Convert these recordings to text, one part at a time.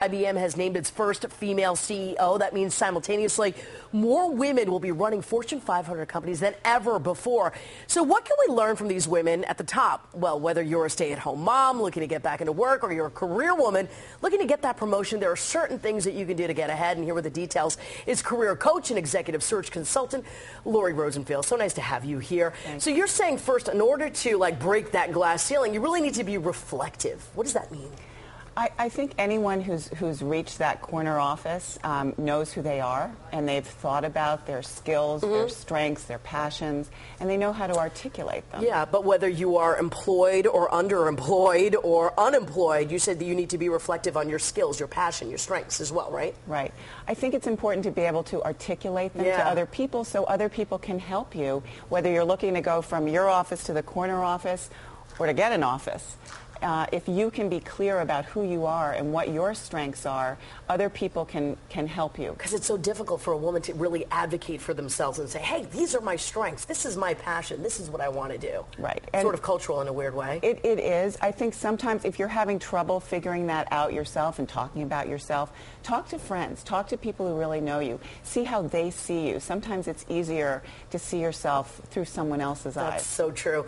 IBM has named its first female CEO. That means simultaneously more women will be running Fortune 500 companies than ever before. So what can we learn from these women at the top? Well, whether you're a stay-at-home mom looking to get back into work or you're a career woman looking to get that promotion, there are certain things that you can do to get ahead. And here with the details is career coach and executive search consultant Lori Rosenfield. So nice to have you here. Thanks. So you're saying first, in order to break that glass ceiling, you really need to be reflective. What does that mean? I think anyone who's reached that corner office knows who they are, and they've thought about their skills, their strengths, their passions, and they know how to articulate them. Yeah, but whether you are employed or underemployed or unemployed, you said that you need to be reflective on your skills, your passion, your strengths as well, right? Right. I think it's important to be able to articulate them to other people so other people can help you, whether you're looking to go from your office to the corner office or to get an office. If you can be clear about who you are and what your strengths are, other people can help you. Because it's so difficult for a woman to really advocate for themselves and say, hey, these are my strengths, this is my passion, this is what I want to do. Right. Sort of cultural in a weird way. It is. I think sometimes if you're having trouble figuring that out yourself and talking about yourself, talk to friends, talk to people who really know you, see how they see you. Sometimes it's easier to see yourself through someone else's eyes. That's so true.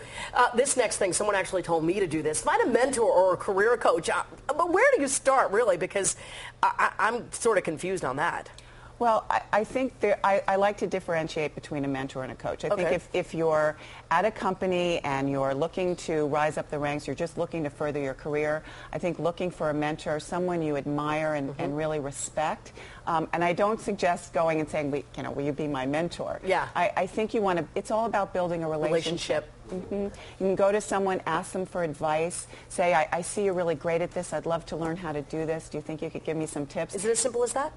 This next thing, someone actually told me to do this. Find a mentor or a career coach. But where do you start, really? Because I'm sort of confused on that. Well, I think I like to differentiate between a mentor and a coach. I think if you're at a company and you're looking to rise up the ranks, you're just looking to further your career, I think looking for a mentor, someone you admire and really respect. And I don't suggest going and saying, will you be my mentor? Yeah. I think you want to, it's all about building a relationship. You can go to someone, ask them for advice, say, I see you're really great at this, I'd love to learn how to do this. Do you think you could give me some tips? Is it as simple as that?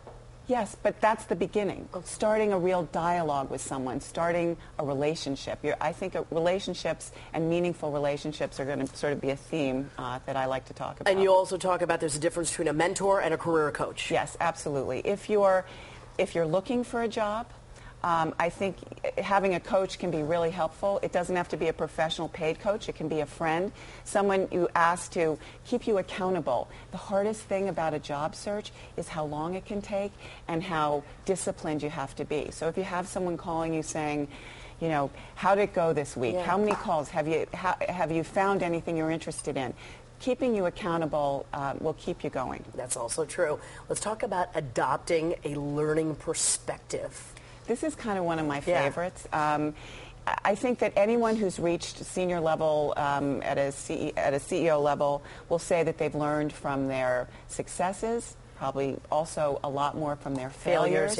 Yes, but that's the beginning. Starting a real dialogue with someone, starting a relationship. I think relationships and meaningful relationships are going to sort of be a theme that I like to talk about. And you also talk about there's a difference between a mentor and a career coach. Yes, absolutely. If you're looking for a job, I think having a coach can be really helpful. It doesn't have to be a professional paid coach. It can be a friend, someone you ask to keep you accountable. The hardest thing about a job search is how long it can take and how disciplined you have to be. So if you have someone calling you saying, how did it go this week? How many calls? Have you found anything you're interested in? Keeping you accountable will keep you going. That's also true. Let's talk about adopting a learning perspective. This is kind of one of my favorites. I think that anyone who's reached senior level at a CEO level will say that they've learned from their successes, probably also a lot more from their failures.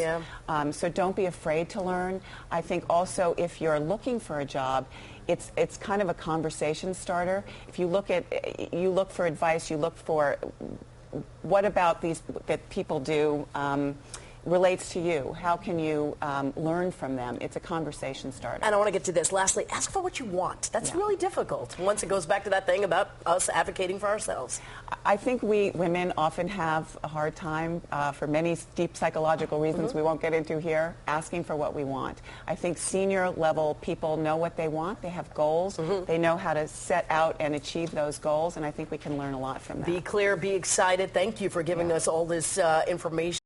So don't be afraid to learn. I think also if you're looking for a job, it's kind of a conversation starter. If you look for advice, you look for what about these that people do relates to you. How can you learn from them? It's a conversation starter. And I want to get to this. Lastly, ask for what you want. That's really difficult once it goes back to that thing about us advocating for ourselves. I think we women often have a hard time, for many deep psychological reasons we won't get into here, asking for what we want. I think senior level people know what they want. They have goals. They know how to set out and achieve those goals, and I think we can learn a lot from that. Be clear, be excited. Thank you for giving us all this information.